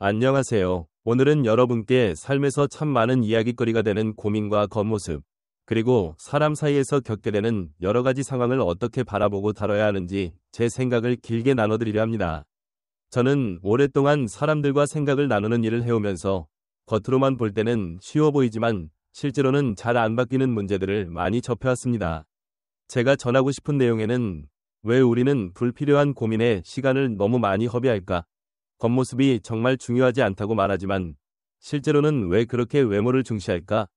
안녕하세요. 오늘은 여러분께 삶에서 참 많은 이야깃거리가 되는 고민과 겉모습, 그리고 사람 사이에서 겪게 되는 여러 가지 상황을 어떻게 바라보고 다뤄야 하는지 제 생각을 길게 나눠드리려 합니다. 저는 오랫동안 사람들과 생각을 나누는 일을 해오면서 겉으로만 볼 때는 쉬워 보이지만 실제로는 잘 안 바뀌는 문제들을 많이 접해왔습니다. 제가 전하고 싶은 내용에는 왜 우리는 불필요한 고민에 시간을 너무 많이 허비할까? 겉모습이 정말 중요하지 않다고 말하지만 실제로는 왜 그렇게 외모를 중시할까?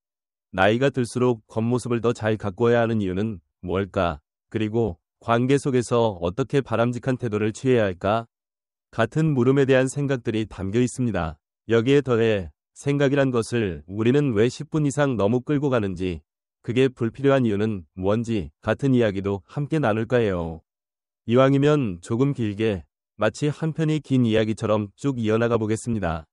나이가 들수록 겉모습을 더 잘 가꾸어야 하는 이유는 뭘까? 그리고 관계 속에서 어떻게 바람직한 태도를 취해야 할까? 같은 물음에 대한 생각들이 담겨 있습니다. 여기에 더해 생각이란 것을 우리는 왜 10분 이상 너무 끌고 가는지, 그게 불필요한 이유는 뭔지 같은 이야기도 함께 나눌까 해요. 이왕이면 조금 길게 마치 한 편이 긴 이야기처럼 쭉 이어나가 보겠습니다.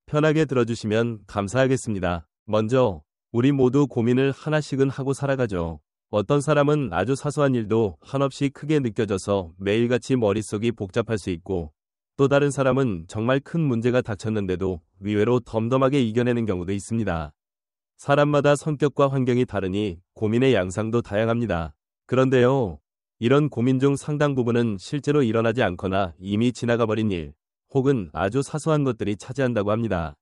편하게 들어주시면 감사하겠습니다. 먼저 우리 모두 고민을 하나씩은 하고 살아가죠. 어떤 사람은 아주 사소한 일도 한없이 크게 느껴져서 매일같이 머릿속이 복잡할 수 있고, 또 다른 사람은 정말 큰 문제가 닥쳤는데도 의외로 덤덤하게 이겨내는 경우도 있습니다. 사람마다 성격과 환경이 다르니 고민의 양상도 다양합니다. 그런데요, 이런 고민 중 상당 부분은 실제로 일어나지 않거나 이미 지나가 버린 일, 혹은 아주 사소한 것들이 차지한다고 합니다.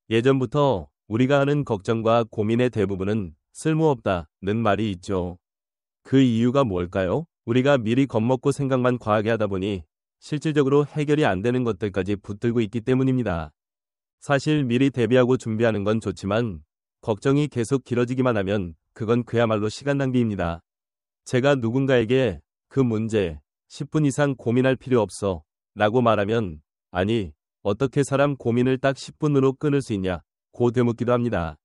예전부터 우리가 하는 걱정과 고민의 대부분은 쓸모없다는 말이 있죠. 그 이유가 뭘까요? 우리가 미리 겁먹고 생각만 과하게 하다 보니 실질적으로 해결이 안 되는 것들까지 붙들고 있기 때문입니다. 사실 미리 대비하고 준비하는 건 좋지만 걱정이 계속 길어지기만 하면 그건 그야말로 시간 낭비입니다. 제가 누군가에게 그 문제 10분 이상 고민할 필요 없어 라고 말하면, 아니, 어떻게 사람 고민을 딱 10분으로 끊을 수 있냐 고 되묻기도 합니다.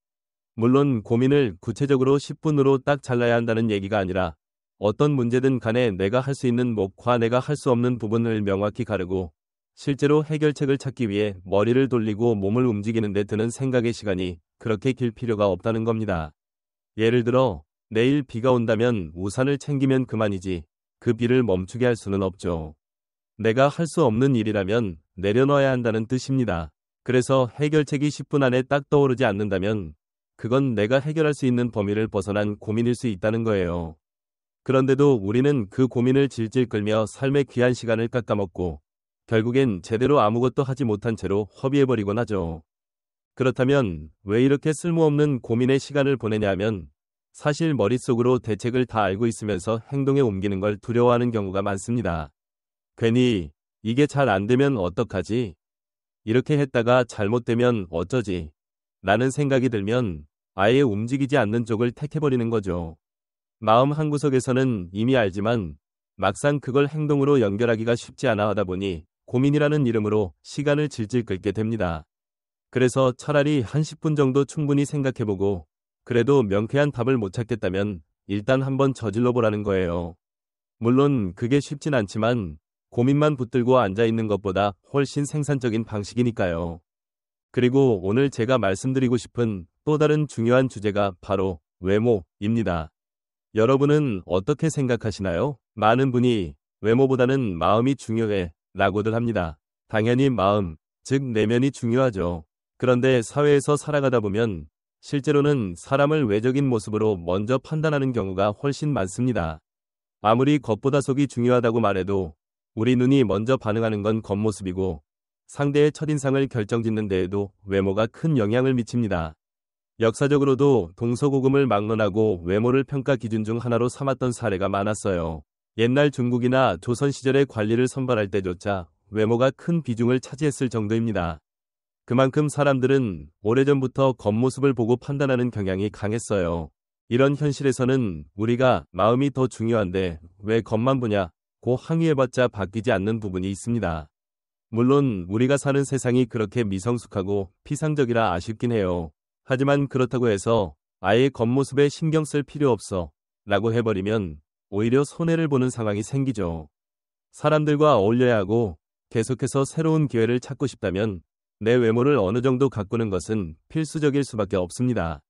물론 고민을 구체적으로 10분으로 딱 잘라야 한다는 얘기가 아니라 어떤 문제든 간에 내가 할 수 있는 몫과 내가 할 수 없는 부분을 명확히 가르고 실제로 해결책을 찾기 위해 머리를 돌리고 몸을 움직이는 데 드는 생각의 시간이 그렇게 길 필요가 없다는 겁니다. 예를 들어 내일 비가 온다면 우산을 챙기면 그만이지 그 비를 멈추게 할 수는 없죠. 내가 할 수 없는 일이라면 내려놔야 한다는 뜻입니다. 그래서 해결책이 10분 안에 딱 떠오르지 않는다면 그건 내가 해결할 수 있는 범위를 벗어난 고민일 수 있다는 거예요. 그런데도 우리는 그 고민을 질질 끌며 삶의 귀한 시간을 깎아먹고 결국엔 제대로 아무것도 하지 못한 채로 허비해버리곤 하죠. 그렇다면 왜 이렇게 쓸모없는 고민의 시간을 보내냐 하면 사실 머릿속으로 대책을 다 알고 있으면서 행동에 옮기는 걸 두려워하는 경우가 많습니다. 괜히 이게 잘 안 되면 어떡하지? 이렇게 했다가 잘못되면 어쩌지? 라는 생각이 들면 아예 움직이지 않는 쪽을 택해버리는 거죠. 마음 한구석에서는 이미 알지만 막상 그걸 행동으로 연결하기가 쉽지 않아 하다 보니 고민이라는 이름으로 시간을 질질 끌게 됩니다. 그래서 차라리 한 10분 정도 충분히 생각해보고 그래도 명쾌한 답을 못 찾겠다면 일단 한번 저질러 보라는 거예요. 물론 그게 쉽진 않지만 고민만 붙들고 앉아있는 것보다 훨씬 생산적인 방식이니까요. 그리고 오늘 제가 말씀드리고 싶은 또 다른 중요한 주제가 바로 외모입니다. 여러분은 어떻게 생각하시나요? 많은 분이 외모보다는 마음이 중요해 라고들 합니다. 당연히 마음, 즉 내면이 중요하죠. 그런데 사회에서 살아가다 보면 실제로는 사람을 외적인 모습으로 먼저 판단하는 경우가 훨씬 많습니다. 아무리 겉보다 속이 중요하다고 말해도 우리 눈이 먼저 반응하는 건 겉모습이고 상대의 첫인상을 결정짓는 데에도 외모가 큰 영향을 미칩니다. 역사적으로도 동서고금을 막론하고 외모를 평가 기준 중 하나로 삼았던 사례가 많았어요. 옛날 중국이나 조선 시절의 관리를 선발할 때조차 외모가 큰 비중을 차지했을 정도입니다. 그만큼 사람들은 오래전부터 겉모습을 보고 판단하는 경향이 강했어요. 이런 현실에서는 우리가 마음이 더 중요한데 왜 겉만 보냐 고 항의해봤자 바뀌지 않는 부분이 있습니다. 물론 우리가 사는 세상이 그렇게 미성숙하고 피상적이라 아쉽긴 해요. 하지만 그렇다고 해서 아예 겉모습에 신경 쓸 필요 없어 라고 해버리면 오히려 손해를 보는 상황이 생기죠. 사람들과 어울려야 하고 계속해서 새로운 기회를 찾고 싶다면 내 외모를 어느 정도 가꾸는 것은 필수적일 수밖에 없습니다.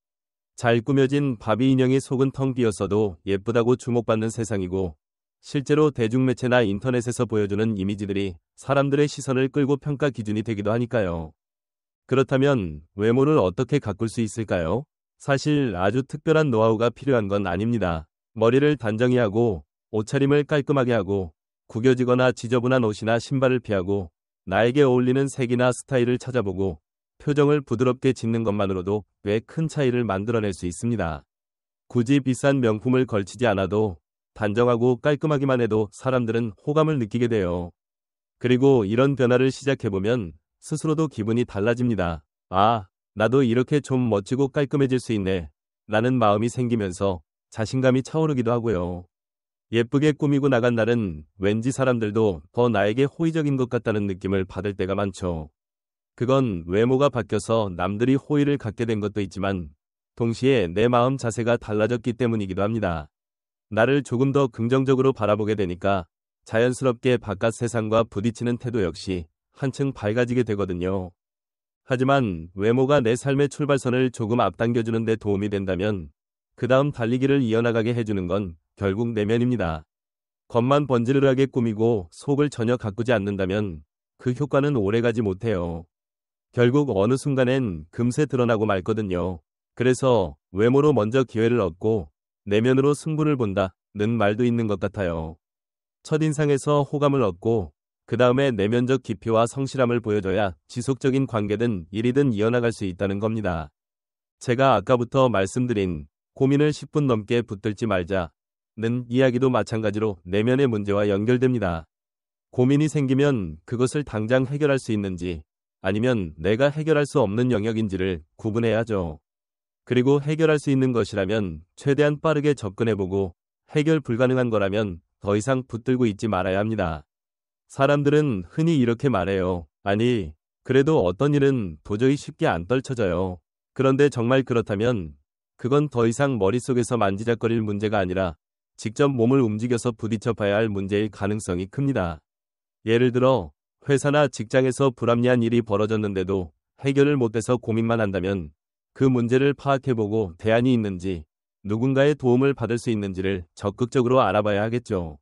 잘 꾸며진 바비 인형이 속은 텅 비었어도 예쁘다고 주목받는 세상이고 실제로 대중매체나 인터넷에서 보여주는 이미지들이 사람들의 시선을 끌고 평가 기준이 되기도 하니까요. 그렇다면 외모를 어떻게 가꿀 수 있을까요? 사실 아주 특별한 노하우가 필요한 건 아닙니다. 머리를 단정히 하고 옷차림을 깔끔하게 하고 구겨지거나 지저분한 옷이나 신발을 피하고 나에게 어울리는 색이나 스타일을 찾아보고 표정을 부드럽게 짓는 것만으로도 꽤 큰 차이를 만들어낼 수 있습니다. 굳이 비싼 명품을 걸치지 않아도 단정하고 깔끔하기만 해도 사람들은 호감을 느끼게 돼요. 그리고 이런 변화를 시작해보면 스스로도 기분이 달라집니다. 아, 나도 이렇게 좀 멋지고 깔끔해질 수 있네. 라는 마음이 생기면서 자신감이 차오르기도 하고요. 예쁘게 꾸미고 나간 날은 왠지 사람들도 더 나에게 호의적인 것 같다는 느낌을 받을 때가 많죠. 그건 외모가 바뀌어서 남들이 호의를 갖게 된 것도 있지만 동시에 내 마음 자세가 달라졌기 때문이기도 합니다. 나를 조금 더 긍정적으로 바라보게 되니까 자연스럽게 바깥 세상과 부딪히는 태도 역시 한층 밝아지게 되거든요. 하지만 외모가 내 삶의 출발선을 조금 앞당겨주는 데 도움이 된다면 그 다음 달리기를 이어나가게 해주는 건 결국 내면입니다. 겉만 번지르르하게 꾸미고 속을 전혀 가꾸지 않는다면 그 효과는 오래가지 못해요. 결국 어느 순간엔 금세 드러나고 말거든요. 그래서 외모로 먼저 기회를 얻고 내면으로 승부를 본다는 말도 있는 것 같아요. 첫인상에서 호감을 얻고 그 다음에 내면적 깊이와 성실함을 보여줘야 지속적인 관계든 일이든 이어나갈 수 있다는 겁니다. 제가 아까부터 말씀드린 고민을 10분 넘게 붙들지 말자는 이야기도 마찬가지로 내면의 문제와 연결됩니다. 고민이 생기면 그것을 당장 해결할 수 있는지 아니면 내가 해결할 수 없는 영역인지를 구분해야죠. 그리고 해결할 수 있는 것이라면 최대한 빠르게 접근해보고 해결 불가능한 거라면 더 이상 붙들고 있지 말아야 합니다. 사람들은 흔히 이렇게 말해요. 아니, 그래도 어떤 일은 도저히 쉽게 안 떨쳐져요. 그런데 정말 그렇다면 그건 더 이상 머릿속에서 만지작거릴 문제가 아니라 직접 몸을 움직여서 부딪혀 봐야 할 문제일 가능성이 큽니다. 예를 들어 회사나 직장에서 불합리한 일이 벌어졌는데도 해결을 못해서 고민만 한다면 그 문제를 파악해보고 대안이 있는지 누군가의 도움을 받을 수 있는지를 적극적으로 알아봐야 하겠죠.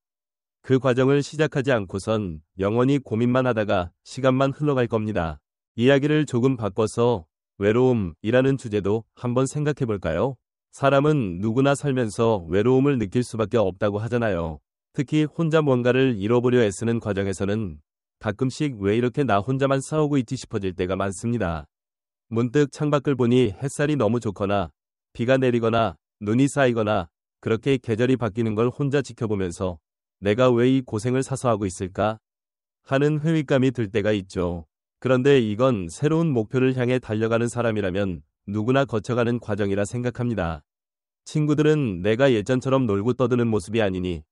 그 과정을 시작하지 않고선 영원히 고민만 하다가 시간만 흘러갈 겁니다. 이야기를 조금 바꿔서 외로움이라는 주제도 한번 생각해 볼까요? 사람은 누구나 살면서 외로움을 느낄 수밖에 없다고 하잖아요. 특히 혼자 뭔가를 이뤄보려 애쓰는 과정에서는 가끔씩 왜 이렇게 나 혼자만 싸우고 있지 싶어질 때가 많습니다. 문득 창밖을 보니 햇살이 너무 좋거나 비가 내리거나 눈이 쌓이거나 그렇게 계절이 바뀌는 걸 혼자 지켜보면서 내가 왜 이 고생을 사서 하고 있을까? 하는 회의감이 들 때가 있죠. 그런데 이건 새로운 목표를 향해 달려가는 사람이라면 누구나 거쳐가는 과정이라 생각합니다. 친구들은 내가 예전처럼 놀고 떠드는 모습이 아니니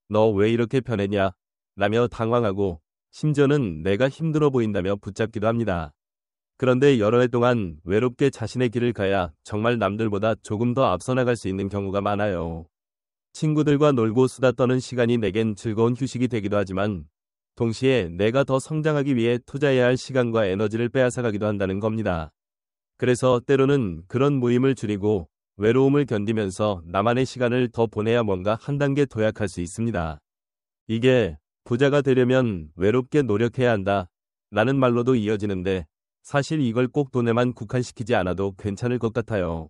너 왜 이렇게 변했냐? 라며 당황하고 심지어는 내가 힘들어 보인다며 붙잡기도 합니다. 그런데 여러 해 동안 외롭게 자신의 길을 가야 정말 남들보다 조금 더 앞서 나갈 수 있는 경우가 많아요. 친구들과 놀고 수다 떠는 시간이 내겐 즐거운 휴식이 되기도 하지만 동시에 내가 더 성장하기 위해 투자해야 할 시간과 에너지를 빼앗아가기도 한다는 겁니다. 그래서 때로는 그런 모임을 줄이고 외로움을 견디면서 나만의 시간을 더 보내야 뭔가 한 단계 도약할 수 있습니다. 이게 부자가 되려면 외롭게 노력해야 한다 라는 말로도 이어지는데 사실 이걸 꼭 돈에만 국한시키지 않아도 괜찮을 것 같아요.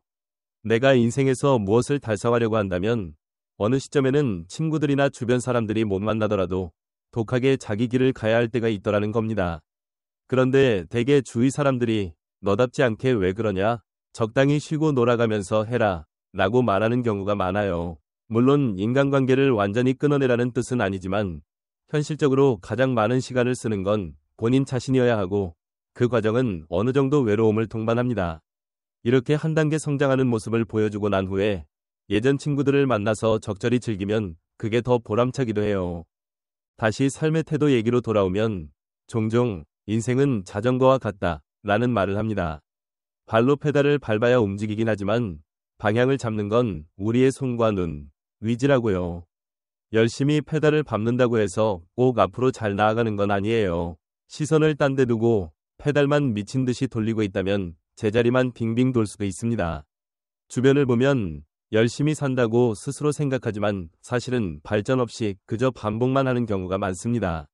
내가 인생에서 무엇을 달성하려고 한다면 어느 시점에는 친구들이나 주변 사람들이 못 만나더라도 독하게 자기 길을 가야 할 때가 있더라는 겁니다. 그런데 대개 주위 사람들이 너답지 않게 왜 그러냐? 적당히 쉬고 놀아가면서 해라 라고 말하는 경우가 많아요. 물론 인간관계를 완전히 끊어내라는 뜻은 아니지만 현실적으로 가장 많은 시간을 쓰는 건 본인 자신이어야 하고 그 과정은 어느 정도 외로움을 동반합니다. 이렇게 한 단계 성장하는 모습을 보여주고 난 후에 예전 친구들을 만나서 적절히 즐기면 그게 더 보람차기도 해요. 다시 삶의 태도 얘기로 돌아오면 종종 인생은 자전거와 같다 라는 말을 합니다. 발로 페달을 밟아야 움직이긴 하지만 방향을 잡는 건 우리의 손과 눈, 위지라고요. 열심히 페달을 밟는다고 해서 꼭 앞으로 잘 나아가는 건 아니에요. 시선을 딴 데 두고 페달만 미친 듯이 돌리고 있다면 제자리만 빙빙 돌 수도 있습니다. 주변을 보면 열심히 산다고 스스로 생각하지만 사실은 발전 없이 그저 반복만 하는 경우가 많습니다.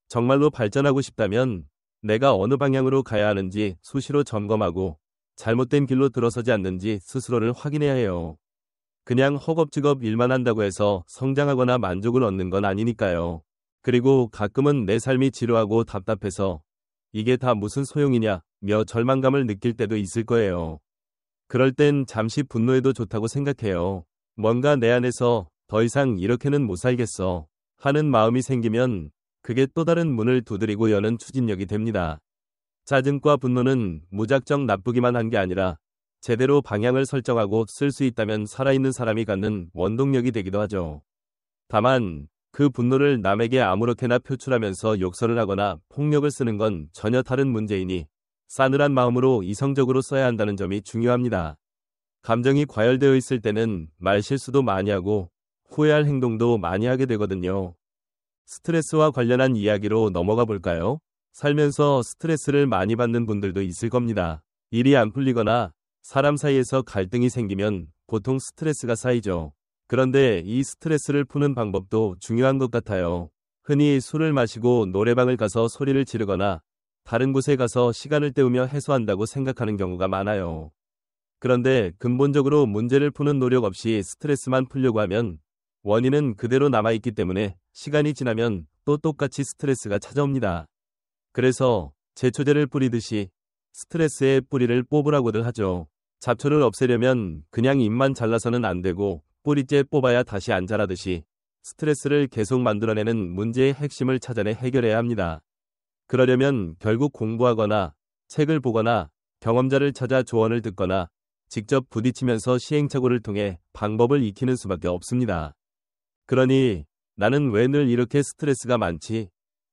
정말로 발전하고 싶다면 내가 어느 방향으로 가야 하는지 수시로 점검하고 잘못된 길로 들어서지 않는지 스스로를 확인해야 해요. 그냥 허겁지겁 일만 한다고 해서 성장하거나 만족을 얻는 건 아니니까요. 그리고 가끔은 내 삶이 지루하고 답답해서 이게 다 무슨 소용이냐며 절망감을 느낄 때도 있을 거예요. 그럴 땐 잠시 분노해도 좋다고 생각해요. 뭔가 내 안에서 더 이상 이렇게는 못 살겠어 하는 마음이 생기면 그게 또 다른 문을 두드리고 여는 추진력이 됩니다. 짜증과 분노는 무작정 나쁘기만 한 게 아니라 제대로 방향을 설정하고 쓸 수 있다면 살아있는 사람이 갖는 원동력이 되기도 하죠. 다만 그 분노를 남에게 아무렇게나 표출하면서 욕설을 하거나 폭력을 쓰는 건 전혀 다른 문제이니 싸늘한 마음으로 이성적으로 써야 한다는 점이 중요합니다. 감정이 과열되어 있을 때는 말실수도 많이 하고 후회할 행동도 많이 하게 되거든요. 스트레스와 관련한 이야기로 넘어가 볼까요? 살면서 스트레스를 많이 받는 분들도 있을 겁니다. 일이 안 풀리거나 사람 사이에서 갈등이 생기면 보통 스트레스가 쌓이죠. 그런데 이 스트레스를 푸는 방법도 중요한 것 같아요. 흔히 술을 마시고 노래방을 가서 소리를 지르거나 다른 곳에 가서 시간을 때우며 해소한다고 생각하는 경우가 많아요. 그런데 근본적으로 문제를 푸는 노력 없이 스트레스만 풀려고 하면 원인은 그대로 남아있기 때문에 시간이 지나면 또 똑같이 스트레스가 찾아옵니다. 그래서 제초제를 뿌리듯이 스트레스의 뿌리를 뽑으라고들 하죠. 잡초를 없애려면 그냥 잎만 잘라서는 안 되고 뿌리째 뽑아야 다시 안 자라듯이 스트레스를 계속 만들어내는 문제의 핵심을 찾아내 해결해야 합니다. 그러려면 결국 공부하거나 책을 보거나 경험자를 찾아 조언을 듣거나 직접 부딪히면서 시행착오를 통해 방법을 익히는 수밖에 없습니다. 그러니 나는 왜 늘 이렇게 스트레스가 많지?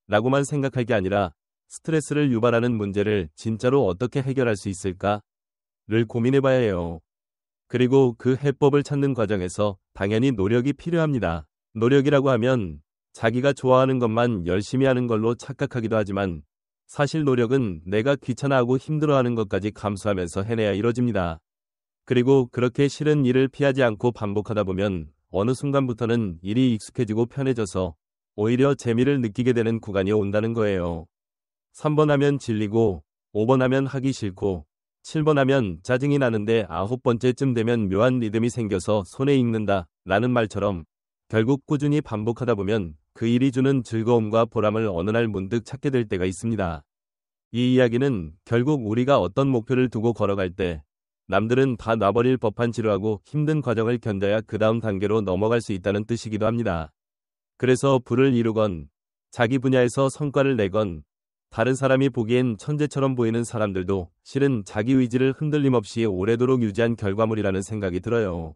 라고만 생각할 게 아니라 스트레스를 유발하는 문제를 진짜로 어떻게 해결할 수 있을까? 를 고민해봐야 해요. 그리고 그 해법을 찾는 과정에서 당연히 노력이 필요합니다. 노력이라고 하면 자기가 좋아하는 것만 열심히 하는 걸로 착각하기도 하지만 사실 노력은 내가 귀찮아하고 힘들어하는 것까지 감수하면서 해내야 이뤄집니다. 그리고 그렇게 싫은 일을 피하지 않고 반복하다 보면 어느 순간부터는 일이 익숙해지고 편해져서 오히려 재미를 느끼게 되는 구간이 온다는 거예요. 3번 하면 질리고 5번 하면 하기 싫고 7번 하면 짜증이 나는데 9번째쯤 되면 묘한 리듬이 생겨서 손에 익는다 라는 말처럼 결국 꾸준히 반복하다 보면 그 일이 주는 즐거움과 보람을 어느 날 문득 찾게 될 때가 있습니다. 이 이야기는 결국 우리가 어떤 목표를 두고 걸어갈 때 남들은 다 놔버릴 법한 지루하고 힘든 과정을 견뎌야 그 다음 단계로 넘어갈 수 있다는 뜻이기도 합니다. 그래서 부를 이루건 자기 분야에서 성과를 내건 다른 사람이 보기엔 천재처럼 보이는 사람들도 실은 자기 의지를 흔들림 없이 오래도록 유지한 결과물이라는 생각이 들어요.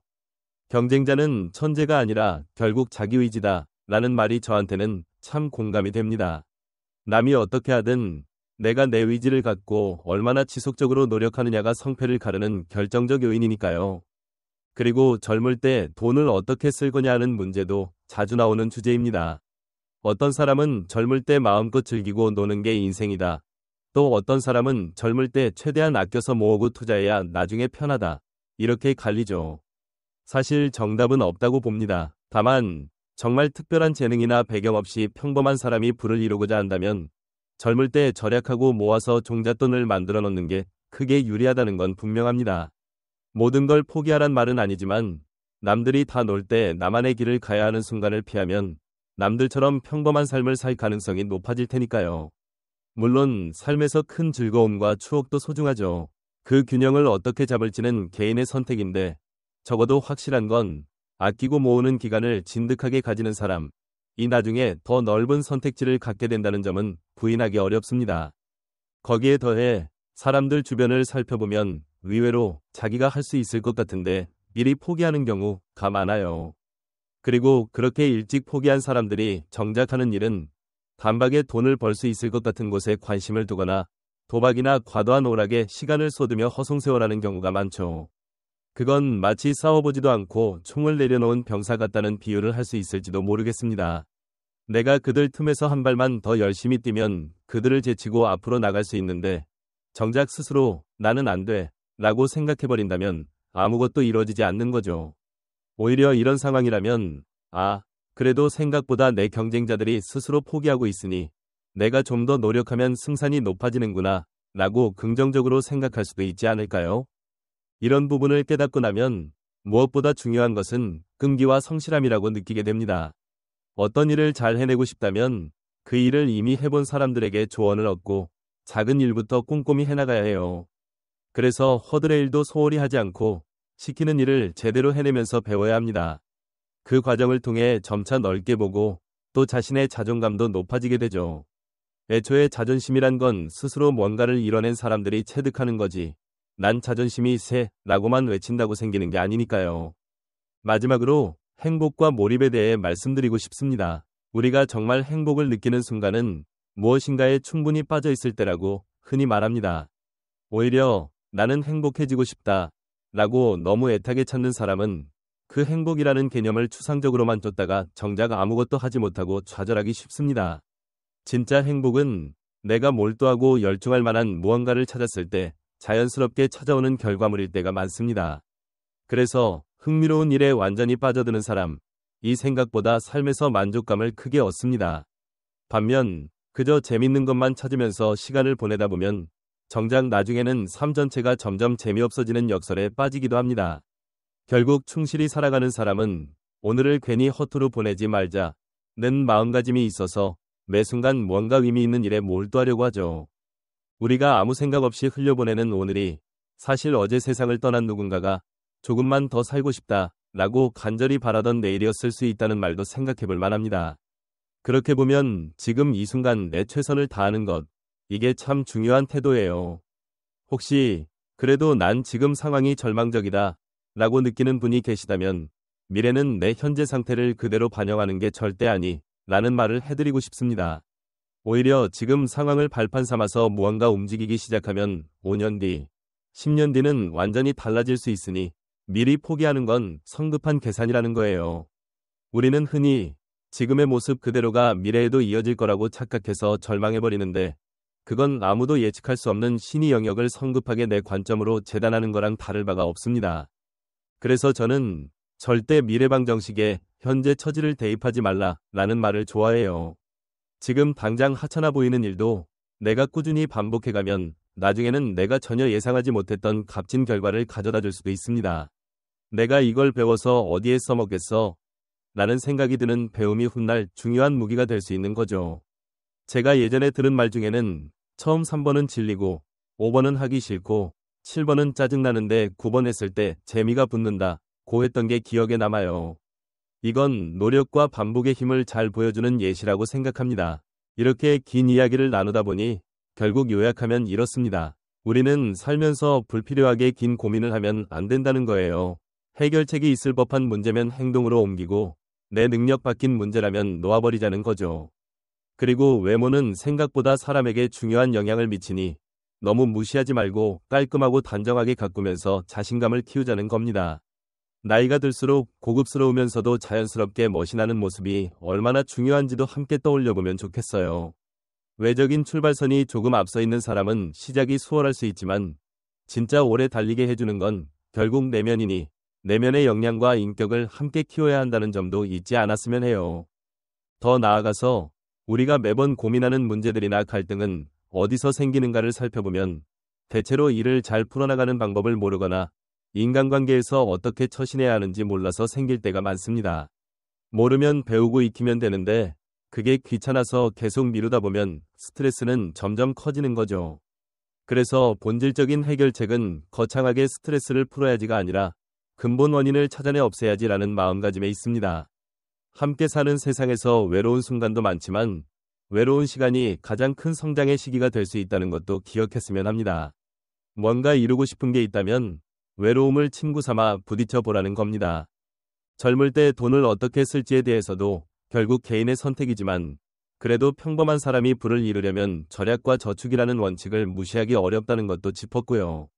경쟁자는 천재가 아니라 결국 자기 의지다 라는 말이 저한테는 참 공감이 됩니다. 남이 어떻게 하든 내가 내 의지를 갖고 얼마나 지속적으로 노력하느냐가 성패를 가르는 결정적 요인이니까요. 그리고 젊을 때 돈을 어떻게 쓸 거냐 하는 문제도 자주 나오는 주제입니다. 어떤 사람은 젊을 때 마음껏 즐기고 노는 게 인생이다. 또 어떤 사람은 젊을 때 최대한 아껴서 모으고 투자해야 나중에 편하다. 이렇게 갈리죠. 사실 정답은 없다고 봅니다. 다만 정말 특별한 재능이나 배경 없이 평범한 사람이 부를 이루고자 한다면 젊을 때 절약하고 모아서 종잣돈을 만들어 놓는 게 크게 유리하다는 건 분명합니다. 모든 걸 포기하란 말은 아니지만 남들이 다 놀 때 나만의 길을 가야 하는 순간을 피하면 남들처럼 평범한 삶을 살 가능성이 높아질 테니까요. 물론 삶에서 큰 즐거움과 추억도 소중하죠. 그 균형을 어떻게 잡을지는 개인의 선택인데 적어도 확실한 건 아끼고 모으는 기간을 진득하게 가지는 사람, 이 나중에 더 넓은 선택지를 갖게 된다는 점은 부인하기 어렵습니다. 거기에 더해 사람들 주변을 살펴보면 의외로 자기가 할 수 있을 것 같은데 미리 포기하는 경우가 많아요. 그리고 그렇게 일찍 포기한 사람들이 정작 하는 일은 단박에 돈을 벌 수 있을 것 같은 곳에 관심을 두거나 도박이나 과도한 오락에 시간을 쏟으며 허송세월하는 경우가 많죠. 그건 마치 싸워보지도 않고 총을 내려놓은 병사 같다는 비유를 할 수 있을지도 모르겠습니다. 내가 그들 틈에서 한 발만 더 열심히 뛰면 그들을 제치고 앞으로 나갈 수 있는데 정작 스스로 나는 안 돼 라고 생각해버린다면 아무것도 이루어지지 않는 거죠. 오히려 이런 상황이라면 그래도 생각보다 내 경쟁자들이 스스로 포기하고 있으니 내가 좀 더 노력하면 승산이 높아지는구나 라고 긍정적으로 생각할 수도 있지 않을까요? 이런 부분을 깨닫고 나면 무엇보다 중요한 것은 끈기와 성실함이라고 느끼게 됩니다. 어떤 일을 잘 해내고 싶다면 그 일을 이미 해본 사람들에게 조언을 얻고 작은 일부터 꼼꼼히 해나가야 해요. 그래서 허들의 일도 소홀히 하지 않고 시키는 일을 제대로 해내면서 배워야 합니다. 그 과정을 통해 점차 넓게 보고 또 자신의 자존감도 높아지게 되죠. 애초에 자존심이란 건 스스로 뭔가를 이뤄낸 사람들이 체득하는 거지. 난 자존심이 세 라고만 외친다고 생기는 게 아니니까요. 마지막으로 행복과 몰입에 대해 말씀드리고 싶습니다. 우리가 정말 행복을 느끼는 순간은 무엇인가에 충분히 빠져 있을 때라고 흔히 말합니다. 오히려 나는 행복해지고 싶다 라고 너무 애타게 찾는 사람은 그 행복이라는 개념을 추상적으로만 쫓다가 정작 아무것도 하지 못하고 좌절하기 쉽습니다. 진짜 행복은 내가 몰두하고 열중할 만한 무언가를 찾았을 때 자연스럽게 찾아오는 결과물일 때가 많습니다. 그래서 흥미로운 일에 완전히 빠져드는 사람, 이 생각보다 삶에서 만족감을 크게 얻습니다. 반면 그저 재밌는 것만 찾으면서 시간을 보내다 보면 정작 나중에는 삶 전체가 점점 재미없어지는 역설에 빠지기도 합니다. 결국 충실히 살아가는 사람은 오늘을 괜히 허투루 보내지 말자는 마음가짐이 있어서 매 순간 뭔가 의미 있는 일에 몰두하려고 하죠. 우리가 아무 생각 없이 흘려보내는 오늘이 사실 어제 세상을 떠난 누군가가 조금만 더 살고 싶다 라고 간절히 바라던 내일이었을 수 있다는 말도 생각해 볼 만합니다. 그렇게 보면 지금 이 순간 내 최선을 다하는 것, 이게 참 중요한 태도예요. 혹시 그래도 난 지금 상황이 절망적이다 라고 느끼는 분이 계시다면 미래는 내 현재 상태를 그대로 반영하는 게 절대 아니 라는 말을 해드리고 싶습니다. 오히려 지금 상황을 발판 삼아서 무언가 움직이기 시작하면 5년 뒤, 10년 뒤는 완전히 달라질 수 있으니 미리 포기하는 건 성급한 계산이라는 거예요. 우리는 흔히 지금의 모습 그대로가 미래에도 이어질 거라고 착각해서 절망해버리는데 그건 아무도 예측할 수 없는 신의 영역을 성급하게 내 관점으로 재단하는 거랑 다를 바가 없습니다. 그래서 저는 절대 미래방 정식에 현재 처지를 대입하지 말라 라는 말을 좋아해요. 지금 당장 하찮아 보이는 일도 내가 꾸준히 반복해가면 나중에는 내가 전혀 예상하지 못했던 값진 결과를 가져다 줄 수도 있습니다. 내가 이걸 배워서 어디에 써먹겠어? 라는 생각이 드는 배움이 훗날 중요한 무기가 될 수 있는 거죠. 제가 예전에 들은 말 중에는 처음 3번은 질리고 5번은 하기 싫고 7번은 짜증나는데 9번 했을 때 재미가 붙는다 고 했던 게 기억에 남아요. 이건 노력과 반복의 힘을 잘 보여주는 예시라고 생각합니다. 이렇게 긴 이야기를 나누다 보니 결국 요약하면 이렇습니다. 우리는 살면서 불필요하게 긴 고민을 하면 안 된다는 거예요. 해결책이 있을 법한 문제면 행동으로 옮기고 내 능력 바뀐 문제라면 놓아버리자는 거죠. 그리고 외모는 생각보다 사람에게 중요한 영향을 미치니 너무 무시하지 말고 깔끔하고 단정하게 가꾸면서 자신감을 키우자는 겁니다. 나이가 들수록 고급스러우면서도 자연스럽게 멋이 나는 모습이 얼마나 중요한지도 함께 떠올려보면 좋겠어요. 외적인 출발선이 조금 앞서 있는 사람은 시작이 수월할 수 있지만 진짜 오래 달리게 해주는 건 결국 내면이니 내면의 역량과 인격을 함께 키워야 한다는 점도 잊지 않았으면 해요. 더 나아가서 우리가 매번 고민하는 문제들이나 갈등은 어디서 생기는가를 살펴보면 대체로 이를 잘 풀어나가는 방법을 모르거나 인간관계에서 어떻게 처신해야 하는지 몰라서 생길 때가 많습니다. 모르면 배우고 익히면 되는데 그게 귀찮아서 계속 미루다 보면 스트레스는 점점 커지는 거죠. 그래서 본질적인 해결책은 거창하게 스트레스를 풀어야지가 아니라 근본 원인을 찾아내 없애야지라는 마음가짐에 있습니다. 함께 사는 세상에서 외로운 순간도 많지만 외로운 시간이 가장 큰 성장의 시기가 될 수 있다는 것도 기억했으면 합니다. 뭔가 이루고 싶은 게 있다면 외로움을 친구 삼아 부딪혀 보라는 겁니다. 젊을 때 돈을 어떻게 쓸지에 대해서도 결국 개인의 선택이지만 그래도 평범한 사람이 부를 이루려면 절약과 저축이라는 원칙을 무시하기 어렵다는 것도 짚었고요.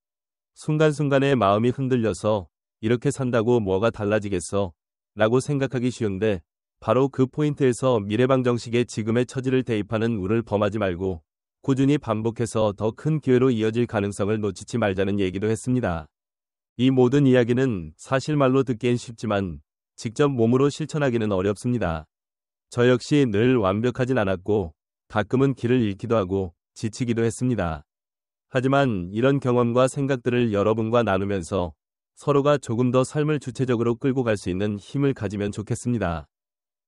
순간순간에 마음이 흔들려서 이렇게 산다고 뭐가 달라지겠어? 라고 생각하기 쉬운데 바로 그 포인트에서 미래방 정식에 지금의 처지를 대입하는 우를 범하지 말고 꾸준히 반복해서 더 큰 기회로 이어질 가능성을 놓치지 말자는 얘기도 했습니다. 이 모든 이야기는 사실 말로 듣기엔 쉽지만 직접 몸으로 실천하기는 어렵습니다. 저 역시 늘 완벽하진 않았고 가끔은 길을 잃기도 하고 지치기도 했습니다. 하지만 이런 경험과 생각들을 여러분과 나누면서 서로가 조금 더 삶을 주체적으로 끌고 갈 수 있는 힘을 가지면 좋겠습니다.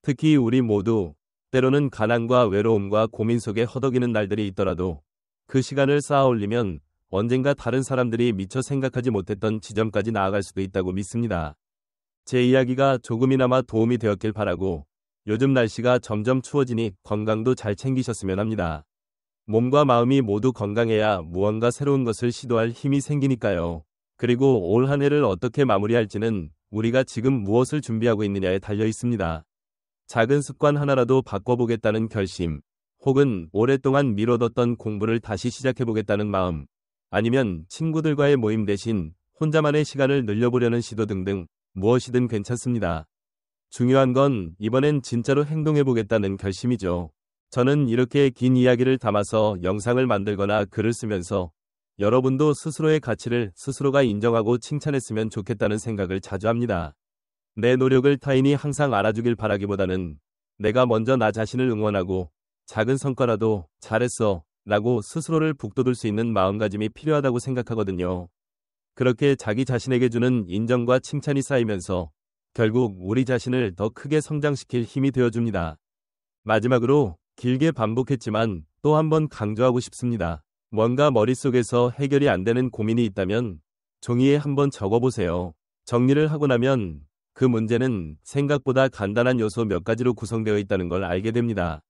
특히 우리 모두 때로는 가난과 외로움과 고민 속에 허덕이는 날들이 있더라도 그 시간을 쌓아 올리면 언젠가 다른 사람들이 미처 생각하지 못했던 지점까지 나아갈 수도 있다고 믿습니다. 제 이야기가 조금이나마 도움이 되었길 바라고 요즘 날씨가 점점 추워지니 건강도 잘 챙기셨으면 합니다. 몸과 마음이 모두 건강해야 무언가 새로운 것을 시도할 힘이 생기니까요. 그리고 올 한 해를 어떻게 마무리할지는 우리가 지금 무엇을 준비하고 있느냐에 달려 있습니다. 작은 습관 하나라도 바꿔보겠다는 결심, 혹은 오랫동안 미뤄뒀던 공부를 다시 시작해보겠다는 마음, 아니면 친구들과의 모임 대신 혼자만의 시간을 늘려보려는 시도 등등 무엇이든 괜찮습니다. 중요한 건 이번엔 진짜로 행동해보겠다는 결심이죠. 저는 이렇게 긴 이야기를 담아서 영상을 만들거나 글을 쓰면서 여러분도 스스로의 가치를 스스로가 인정하고 칭찬했으면 좋겠다는 생각을 자주 합니다. 내 노력을 타인이 항상 알아주길 바라기보다는 내가 먼저 나 자신을 응원하고 작은 성과라도 잘했어 라고 스스로를 북돋을 수 있는 마음가짐이 필요하다고 생각하거든요. 그렇게 자기 자신에게 주는 인정과 칭찬이 쌓이면서 결국 우리 자신을 더 크게 성장시킬 힘이 되어줍니다. 마지막으로 길게 반복했지만 또 한 번 강조하고 싶습니다. 뭔가 머릿속에서 해결이 안 되는 고민이 있다면 종이에 한번 적어보세요. 정리를 하고 나면 그 문제는 생각보다 간단한 요소 몇 가지로 구성되어 있다는 걸 알게 됩니다.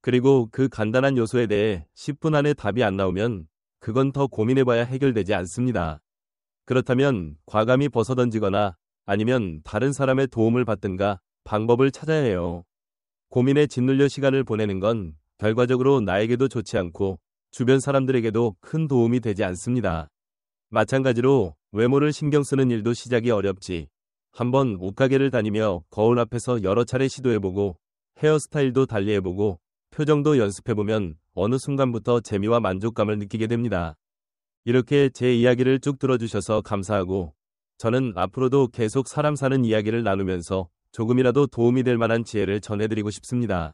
그리고 그 간단한 요소에 대해 10분 안에 답이 안 나오면 그건 더 고민해봐야 해결되지 않습니다. 그렇다면 과감히 벗어던지거나 아니면 다른 사람의 도움을 받든가 방법을 찾아야 해요. 고민에 짓눌려 시간을 보내는 건 결과적으로 나에게도 좋지 않고 주변 사람들에게도 큰 도움이 되지 않습니다. 마찬가지로 외모를 신경 쓰는 일도 시작이 어렵지. 한번 옷가게를 다니며 거울 앞에서 여러 차례 시도해보고 헤어스타일도 달리해보고 표정도 연습해보면 어느 순간부터 재미와 만족감을 느끼게 됩니다. 이렇게 제 이야기를 쭉 들어주셔서 감사하고 저는 앞으로도 계속 사람 사는 이야기를 나누면서 조금이라도 도움이 될 만한 지혜를 전해드리고 싶습니다.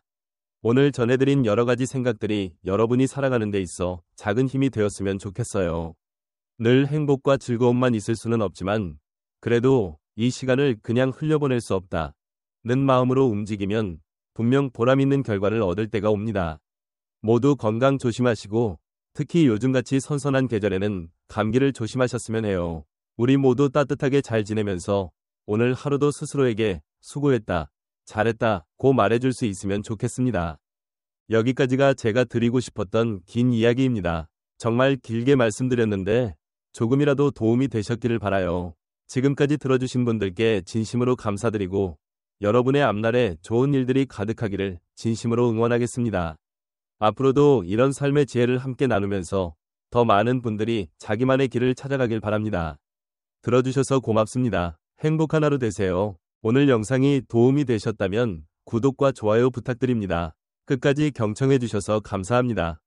오늘 전해드린 여러 가지 생각들이 여러분이 살아가는 데 있어 작은 힘이 되었으면 좋겠어요. 늘 행복과 즐거움만 있을 수는 없지만 그래도 이 시간을 그냥 흘려보낼 수 없다 는 마음으로 움직이면 분명 보람있는 결과를 얻을 때가 옵니다. 모두 건강 조심하시고 특히 요즘같이 선선한 계절에는 감기를 조심하셨으면 해요. 우리 모두 따뜻하게 잘 지내면서 오늘 하루도 스스로에게 수고했다, 잘했다 고 말해줄 수 있으면 좋겠습니다. 여기까지가 제가 드리고 싶었던 긴 이야기입니다. 정말 길게 말씀드렸는데 조금이라도 도움이 되셨기를 바라요. 지금까지 들어주신 분들께 진심으로 감사드리고 여러분의 앞날에 좋은 일들이 가득하기를 진심으로 응원하겠습니다. 앞으로도 이런 삶의 지혜를 함께 나누면서 더 많은 분들이 자기만의 길을 찾아가길 바랍니다. 들어주셔서 고맙습니다. 행복한 하루 되세요. 오늘 영상이 도움이 되셨다면 구독과 좋아요 부탁드립니다. 끝까지 경청해주셔서 감사합니다.